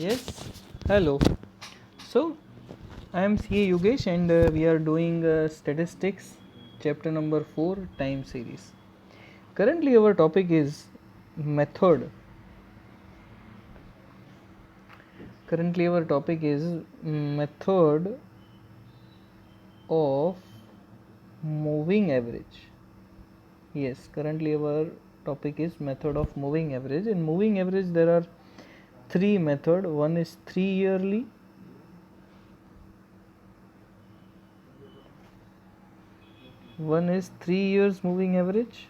Yes, hello. So, I am CA Yogesh and we are doing statistics chapter number 4 time series. Currently, our topic is method. Currently, our topic is method of moving average. Yes, currently, our topic is method of moving average. In moving average, there are three methods. One is 3 yearly. One is 3 years moving average,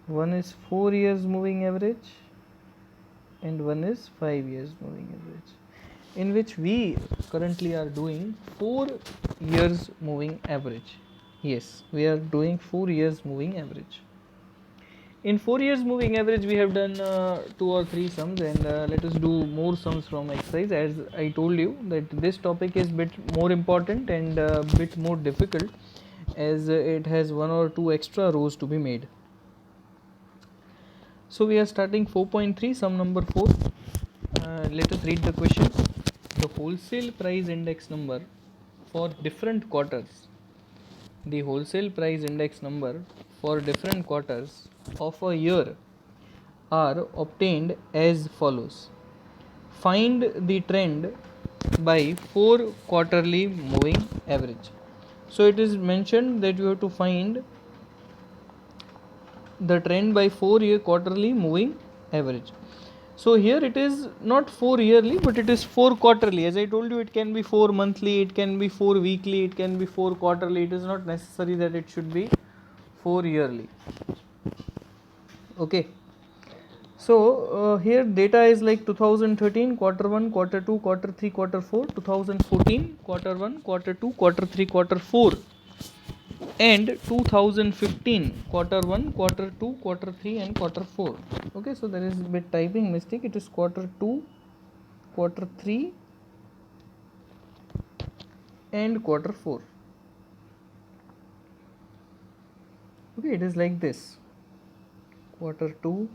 one is 4 years moving average, and one is 5 years moving average, in which we currently are doing 4 years moving average. Yes, we are doing 4 years moving average. In 4 years moving average, we have done 2 or 3 sums, and let us do more sums from exercise. As I told you that this topic is bit more important and bit more difficult, as it has 1 or 2 extra rows to be made. So we are starting 4.3, sum number 4. Let us read the question. The wholesale price index number for different quarters. The wholesale price index number for different quarters of a year are obtained as follows. Find the trend by 4 quarterly moving average. So it is mentioned that you have to find the trend by 4 year quarterly moving average. So here it is not 4 yearly, but it is 4 quarterly. As I told you, it can be 4 monthly, it can be 4 weekly, it can be 4 quarterly. It is not necessary that it should be 4 yearly. Okay. So here data is like 2013 quarter 1, quarter 2, quarter 3, quarter 4, 2014 quarter 1, quarter 2, quarter 3, quarter 4, and 2015 quarter 1, quarter 2, quarter 3, and quarter 4. Okay, so there is a bit typing mistake. It is quarter 2, quarter 3, and quarter 4. Okay, it is like this: quarter 2,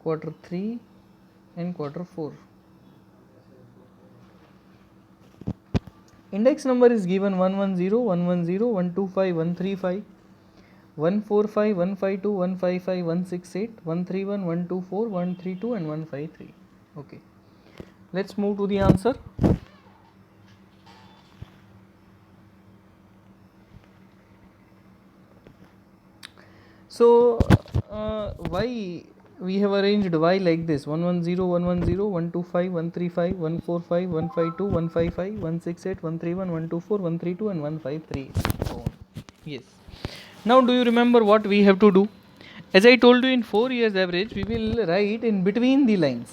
quarter 3, and quarter 4. Index number is given 110, 110, 125, 135, 145, 152, 155, 168, 131, 124, 132, and 153. Okay, let's move to the answer. So why we have arranged y like this: 110, 110, 125, 135, 145, 152, 155, 168, 131, 124, 132, and 153. So on. Yes. Now do you remember what we have to do? As I told you, in 4 years average, we will write in between the lines.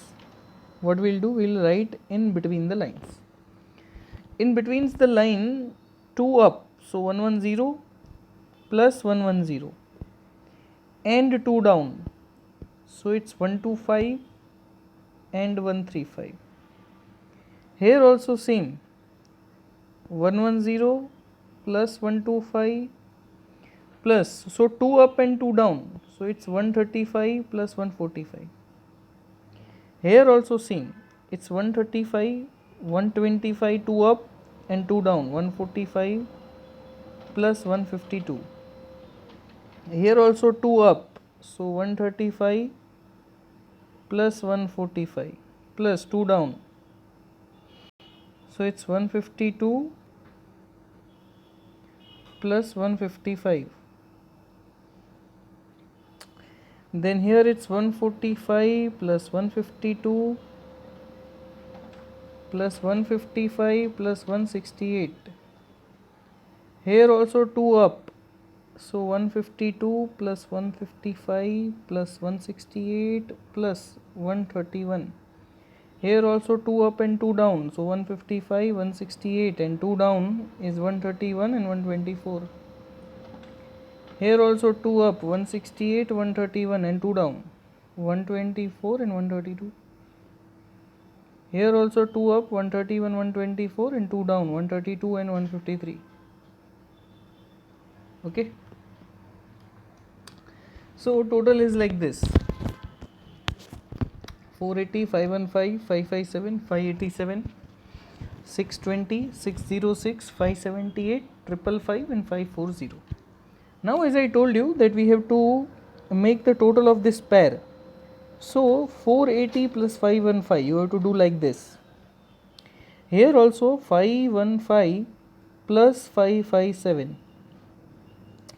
What we'll do, we'll write in between the lines. In between the line 2 up, so 110 plus 110, and 2 down, so it's 125 and 135. Here also same, 110 plus 125 plus, so 2 up and 2 down, so it's 135 plus 145. Here also same, it's 135, 125, 2 up and 2 down, 145 plus 152. Here also 2 up, so 135 plus 145 plus 2 down, so it's 152 plus 155. Then here it's 145 plus 152 plus 155 plus 168. Here also 2 up, so 152 plus 155 plus 168 plus 131. Here also 2 up and 2 down, so 155, 168, and 2 down is 131 and 124. Here also 2 up, 168, 131, and 2 down, 124 and 132. Here also 2 up, 131, 124, and 2 down, 132 and 153. Okay. So total is like this: 480, 515, 557, 587, 620, 606, 578, 555 and 540. Now as I told you that we have to make the total of this pair. So 480 plus 515, you have to do like this. Here also 515 plus 557.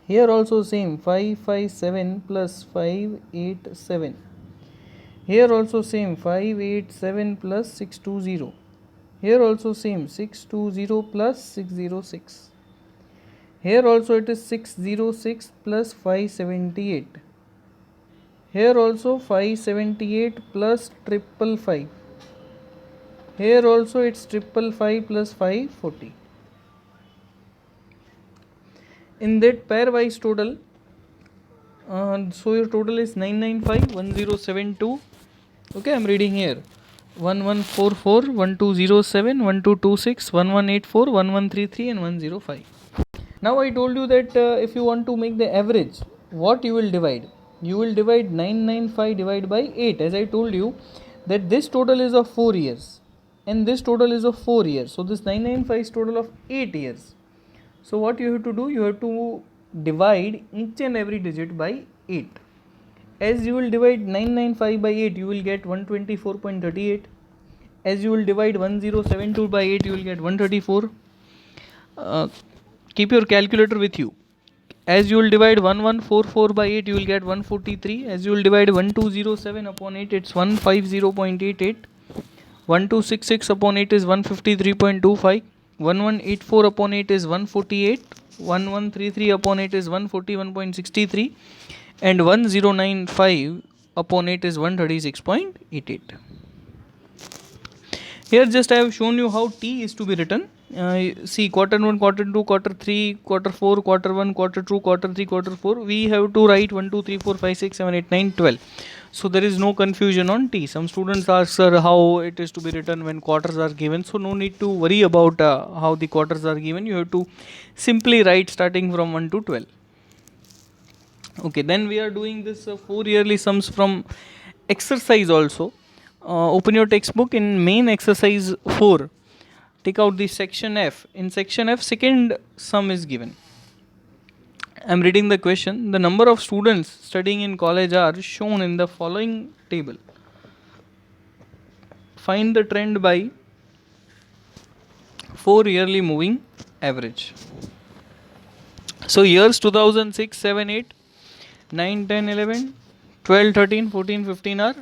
Here also same 557 plus 587. Here also same 587 plus 620. Here also same 620 plus 606. Here also it is 606 plus 578. Here also 578 plus 555. Here also it's 555 plus 540. In that pairwise total, so your total is 995 1072. Okay, I'm reading here 1144 1207 1226 1184 1133 and 105. Now I told you that if you want to make the average, what you will divide? You will divide 995 divided by 8. As I told you that this total is of 4 years and this total is of 4 years. So this 995 is total of 8 years. So what you have to do? You have to divide each and every digit by 8. As you will divide 995 by 8, you will get 124.38. As you will divide 1072 by 8, you will get 134. Keep your calculator with you. As you will divide 1144 by 8, you will get 143. As you will divide 1207 upon 8, it's 150.88. 1266 upon 8 is 153.25. 1184 upon 8 is 148. 1133 upon 8 is 141.63. And 1095 upon 8 is 136.88. Here just I have shown you how T is to be written. See, quarter 1, quarter 2, quarter 3, quarter 4, quarter 1, quarter 2, quarter 3, quarter 4. We have to write 1, 2, 3, 4, 5, 6, 7, 8, 9, 12. So there is no confusion on T. Some students ask, sir, how it is to be written when quarters are given. So no need to worry about how the quarters are given. You have to simply write starting from 1 to 12. Okay, then we are doing this 4 yearly sums from exercise also. Open your textbook in main exercise 4. Take out the section F. In section F, second sum is given. I am reading the question. The number of students studying in college are shown in the following table. Find the trend by 4 yearly moving average. So years 2006, 7, 8, 9, 10, 11, 12, 13, 14, 15 are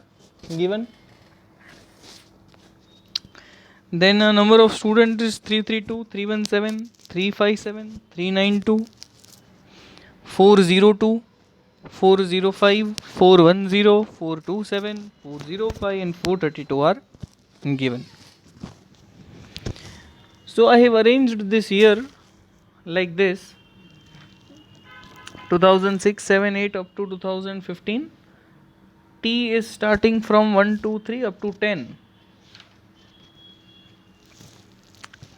given. Then number of students is 332, 317, 357, 392, 402, 405, 410, 427, 405 and 432 are given. So I have arranged this year like this: 2006, 7, 8 up to 2015. T is starting from 1, 2, 3 up to 10.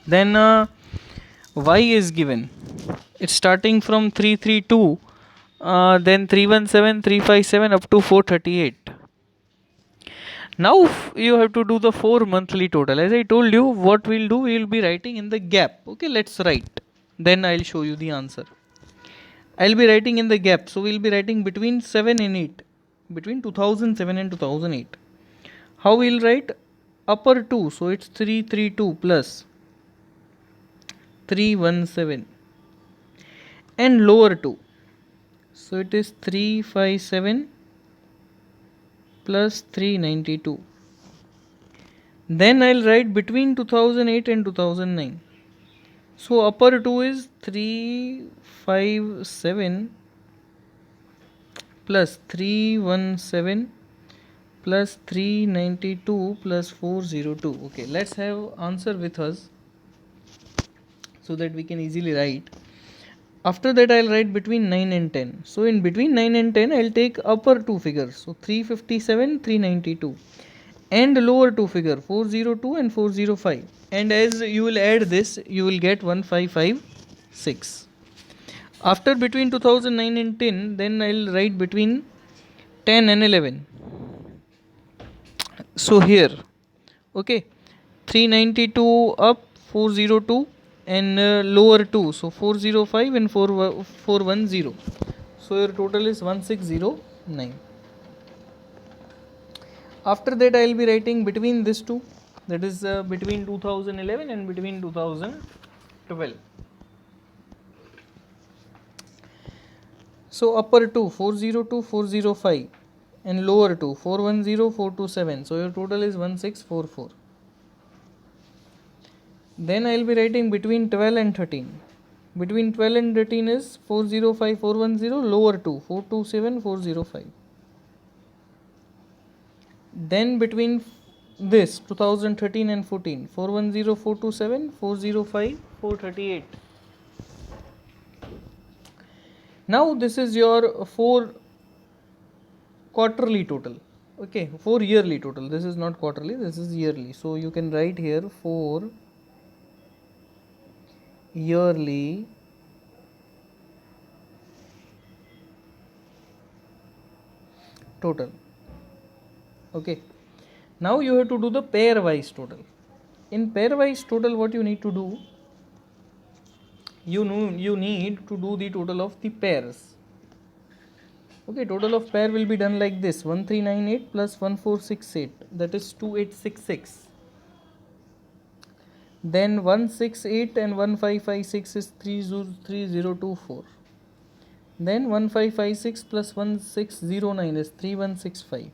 Then Y is given. It's starting from 332, then 317, 357 up to 438. Now you have to do the 4 monthly total. As I told you, what we'll do, we will be writing in the gap. Okay, let's write. Then I'll show you the answer. I'll be writing in the gap. So we'll be writing between 7 and 8. Between 2007 and 2008. How we'll write? Upper 2. So it's 332 plus 317. And lower 2. So it is 357 plus 392. Then I'll write between 2008 and 2009. So upper 2 is 357 plus 317 plus 392 plus 402. Okay, let's have answer with us so that we can easily write. After that I'll write between 9 and 10. So in between 9 and 10 I'll take upper 2 figures. So 357, 392. And lower 2 figure 402 and 405. And as you will add this, you will get 1556. After between 2009 and 10, then I'll write between 10 and 11. So here, okay, 392 up, 402 and lower 2, so 405 and 410. So your total is 1609. After that I will be writing between these two, that is between 2011 and between 2012. So upper 2 402 405 and lower 2 410 427. So your total is 1644. Then I will be writing between 12 and 13. Between 12 and 13 is 405 410, lower 2 427 405. Then between this 2013 and 14, 410 427 405 438. Now this is your 4 quarterly total. Okay, 4 yearly total. This is not quarterly, this is yearly. So you can write here 4 yearly total. Okay, now you have to do the pairwise total. In pairwise total, what you need to do, you need to do the total of the pairs. Okay, total of pair will be done like this: 1398 plus 1468, that is 2866. Then 168 and 1556 is 3024. Then 1556 plus 1609 is 3165.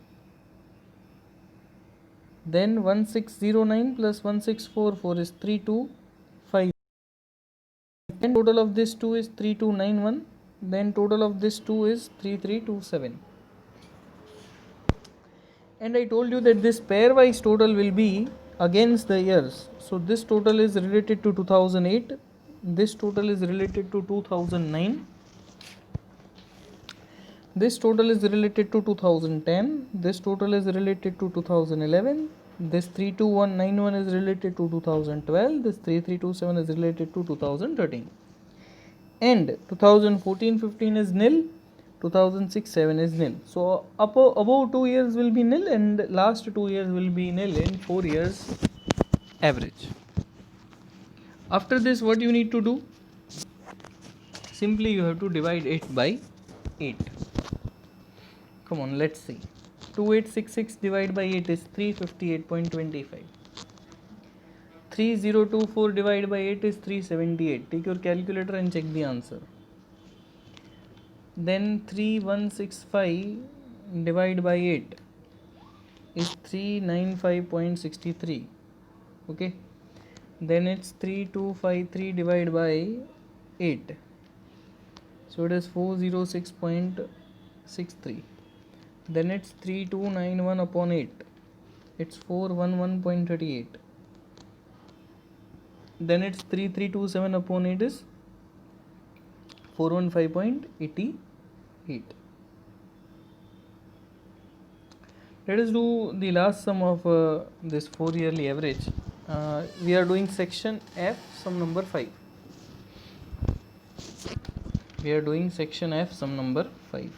Then 1609 plus 1644 is 325. Then total of this 2 is 3291. Then total of this 2 is 3327. And I told you that this pairwise total will be against the years. So this total is related to 2008. This total is related to 2009. This total is related to 2010. This total is related to 2011. This 32191 is related to 2012. This 3327 is related to 2013. And 2014-15 is nil. 2006-7 is nil. So above 2 years will be nil and last 2 years will be nil in 4 years average. After this, what you need to do? Simply you have to divide it by 8. Come on, let's see. 2866 divided by 8 is 358.25. 3024 divided by 8 is 378. Take your calculator and check the answer. Then 3165 divided by 8 is 395.63. Okay. Then it's 3253 divided by 8. So it is 406.63. Then it's 3291 upon 8. It's 411.38. Then it's 3327 upon 8 is 415.88. Let us do the last sum of this 4 yearly average. We are doing section F, sum number 5. We are doing section F, sum number 5.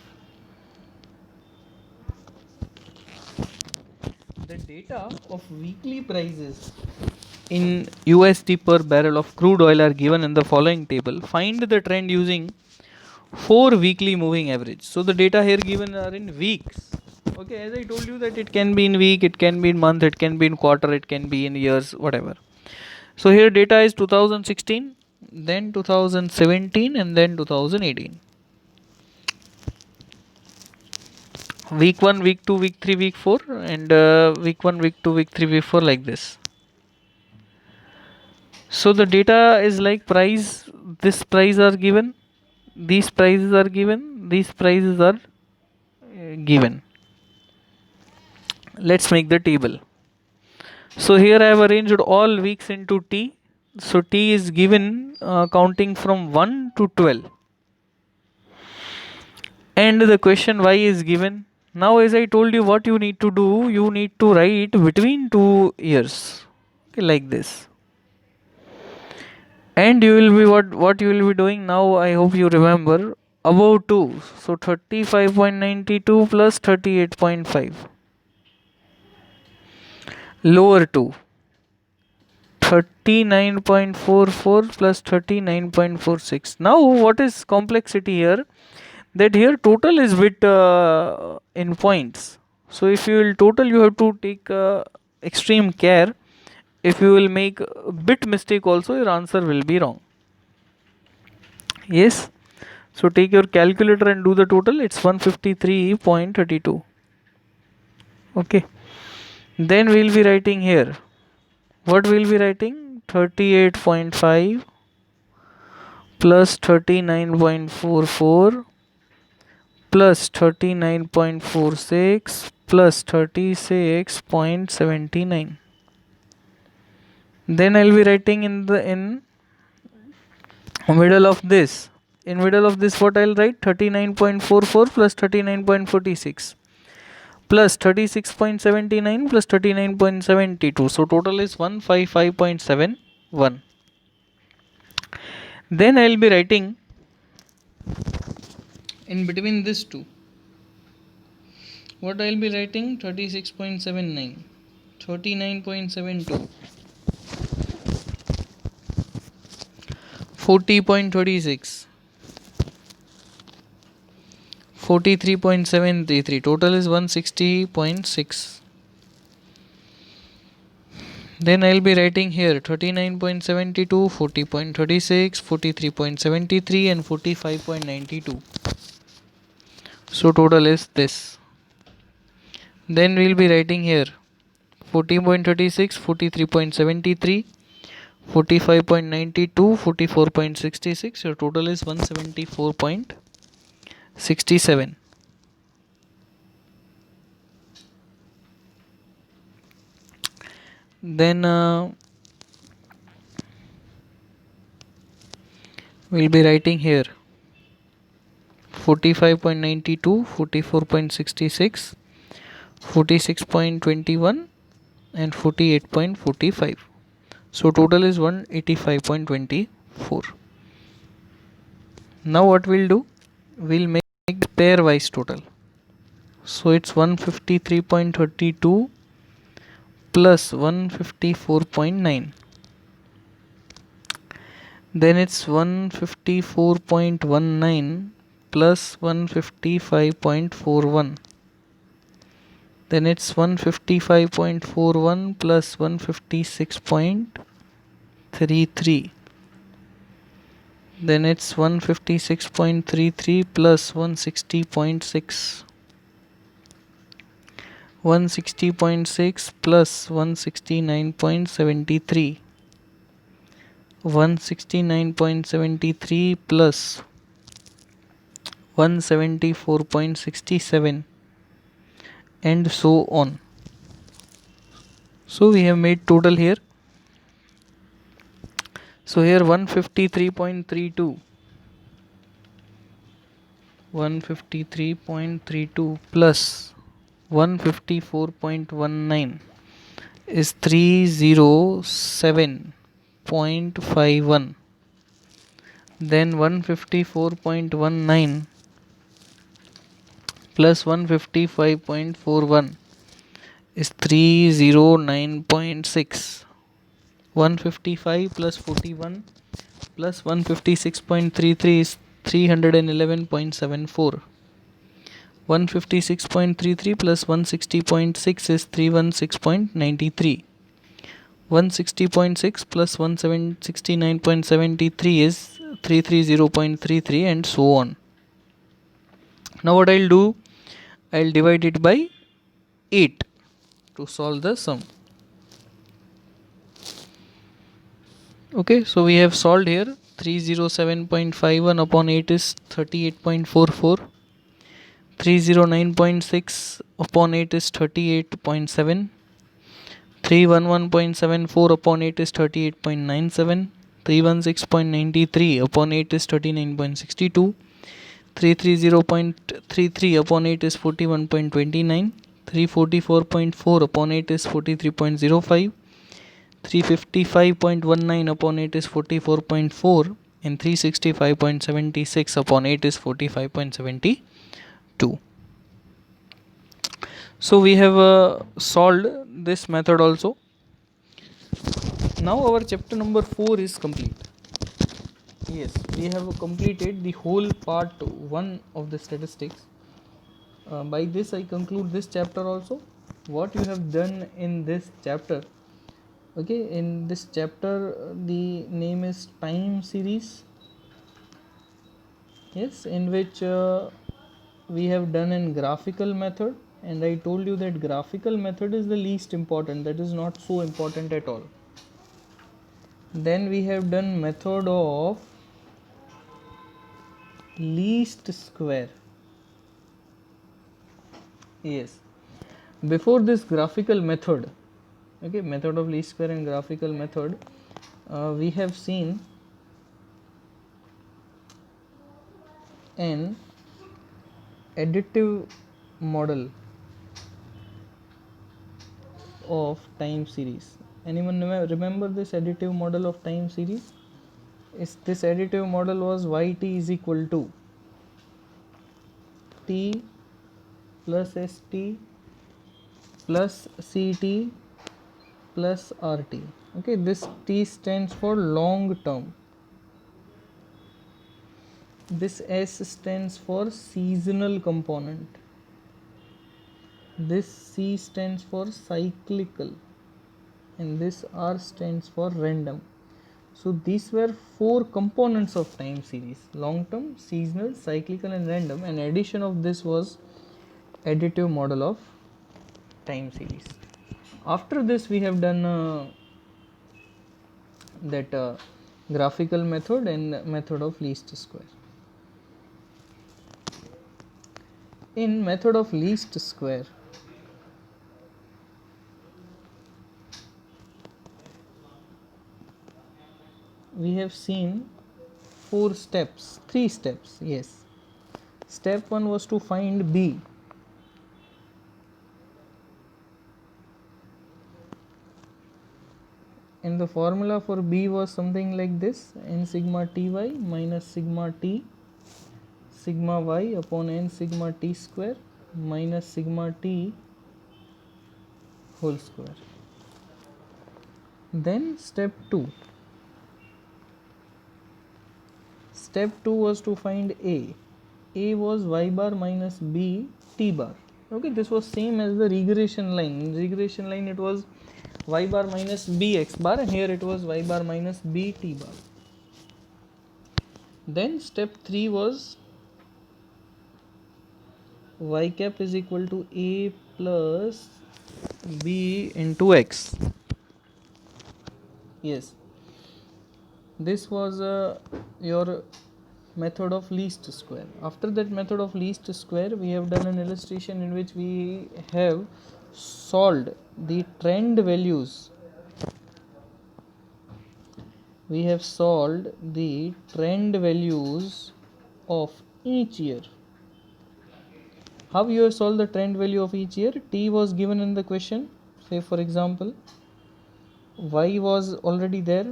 The data of weekly prices in USD per barrel of crude oil are given in the following table. Find the trend using 4 weekly moving average. So the data here given are in weeks. Okay, as I told you that it can be in week, it can be in month, it can be in quarter, it can be in years, whatever. So here data is 2016, then 2017 and then 2018. Week 1, week 2, week 3, week 4 and week 1, week 2, week 3, week 4 like this. So the data is like price, this price are given, these prices are given, these prices are given. Let's make the table. So here I have arranged all weeks into T. So T is given counting from 1 to 12. And the question Y is given. Now as I told you what you need to do, you need to write between 2 years. Okay, like this. And you will be what you will be doing now, I hope you remember, above 2. So 35.92 plus 38.5. lower two. 39.44 plus 39.46. Now what is complexity here? That here total is bit in points. So if you will total, you have to take extreme care. If you will make a bit mistake also, your answer will be wrong. Yes. So take your calculator and do the total. It's 153.32. Okay. Then we'll be writing here. What we'll be writing? 38.5 plus 39.44 plus 39.46 plus 36.79. Then I'll be writing in middle of this. In middle of this, what I'll write? 39.44 plus 39.46 plus 36.79 plus 39.72. So total is 155.71. Then I'll be writing in between these two. What I'll be writing? 36.79, 39.72, 40.36, 43.733. Total is 160.6. Then I'll be writing here 39.72, 40.36, 43.73 and 45.92. So total is this. Then we'll be writing here 14.36, 43.73, 45.92, 44.66. Your total is 174.67. Then we'll be writing here 45.92, 44.66, 46.21 and 48.45. So total is 185.24. Now what we'll do? We'll make pairwise total. So it's 153.32 plus 154.9. Then it's 154.19 plus 155.41. Then it's 155.41 plus 156.33. Then it's 156.33 plus 160.6. 160.6 plus 169.73. 169.73 plus 174.67 and so on. So we have made total here. So here 153.32, 153.32 plus 154.19 is 307.51. Then 154.19 plus 155.41 is 309.6. 155 plus 41 plus 156.33 is 311.74. 156.33 plus 160.6 is 316.93. 160.6 plus 169.73 is 330.33 and so on. Now what I'll do? I'll divide it by 8 to solve the sum. Okay, so we have solved here. 307.51 upon 8 is 38.44. 309.6 upon 8 is 38.7. 311.74 upon 8 is 38.97. 316.93 upon 8 is 39.62. 330.33 upon 8 is 41.29. 344.4 upon 8 is 43.05. 355.19 upon 8 is 44.4 and 365.76 upon 8 is 45.72. So we have solved this method also. Now our chapter number 4 is complete. Yes, we have completed the whole part 1 of the statistics. By this I conclude this chapter also. What you have done in this chapter, okay, in this chapter the name is time series. Yes, in which we have done in graphical method, and I told you that graphical method is the least important, that is not so important at all. Then we have done method of least square. Yes, before this graphical method, okay, method of least square and graphical method, we have seen an additive model of time series. Anyone remember this additive model of time series? This additive model was yt is equal to t plus st plus ct plus rt. Okay, this t stands for long term, this s stands for seasonal component, this c stands for cyclical, and this r stands for random. So these were 4 components of time series: long term, seasonal, cyclical and random, and addition of this was additive model of time series. After this we have done that graphical method and method of least square. In method of least square, we have seen 4 steps, 3 steps. Yes, step 1 was to find b. And the formula for b was something like this: n sigma ty minus sigma t sigma y upon n sigma t square minus sigma t whole square. Then step 2. Step 2 was to find a. A was y bar minus b t bar. Okay, this was same as the regression line. In regression line it was y bar minus b x bar, and here it was y bar minus b t bar. Then step 3 was y cap is equal to a plus b into x. Yes, this was your method of least square. After that method of least square, we have done an illustration in which we have solved the trend values. We have solved the trend values of each year. How you have solved the trend value of each year? T was given in the question. Say for example, y was already there.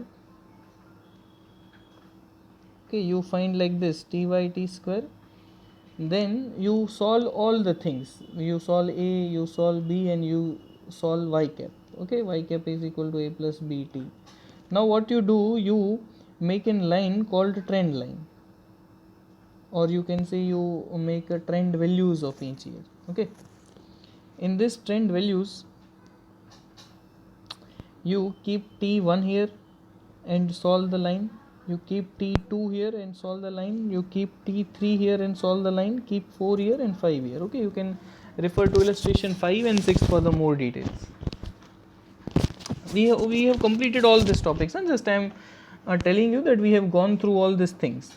Okay, you find like this: ty t square. Then you solve all the things. You solve a, you solve b, and you solve y cap. Okay, y cap is equal to a plus bt. Now what you do, you make a line called trend line, or you can say you make a trend values of each year. Okay, in this trend values you keep t1 here and solve the line, you keep t2 here and solve the line, you keep t3 here and solve the line, keep 4 here and 5 here. Okay, you can refer to illustration 5 and 6 for the more details. We have completed all these topics, and just I am telling you that we have gone through all these things.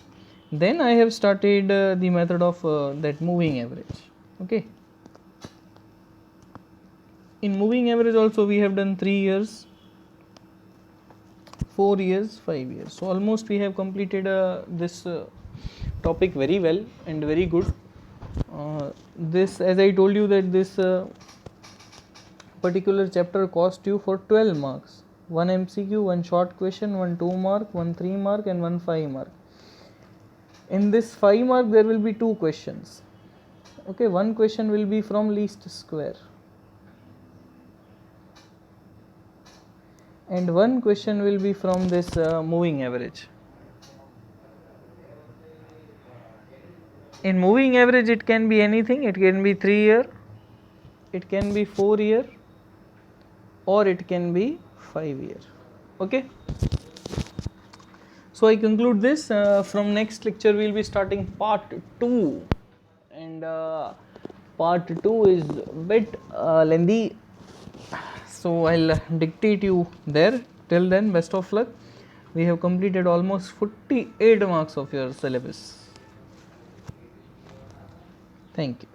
Then I have started the method of that moving average. Okay, in moving average also we have done 3 years, 4 years, 5 years. So almost we have completed this topic very well and very good. This, as I told you, that this particular chapter cost you for 12 marks. 1 MCQ, 1 short question, 1 2 mark, 1 3 mark and 1 5 mark. In this 5 mark there will be 2 questions. Okay, one question will be from least square. and one question will be from this moving average. In moving average it can be anything, it can be 3 year, it can be 4 year, or it can be 5 year. Okay. So I conclude this. From next lecture we will be starting part 2, and part 2 is bit lengthy, so I'll dictate you there. Till then, best of luck. We have completed almost 48 marks of your syllabus. Thank you.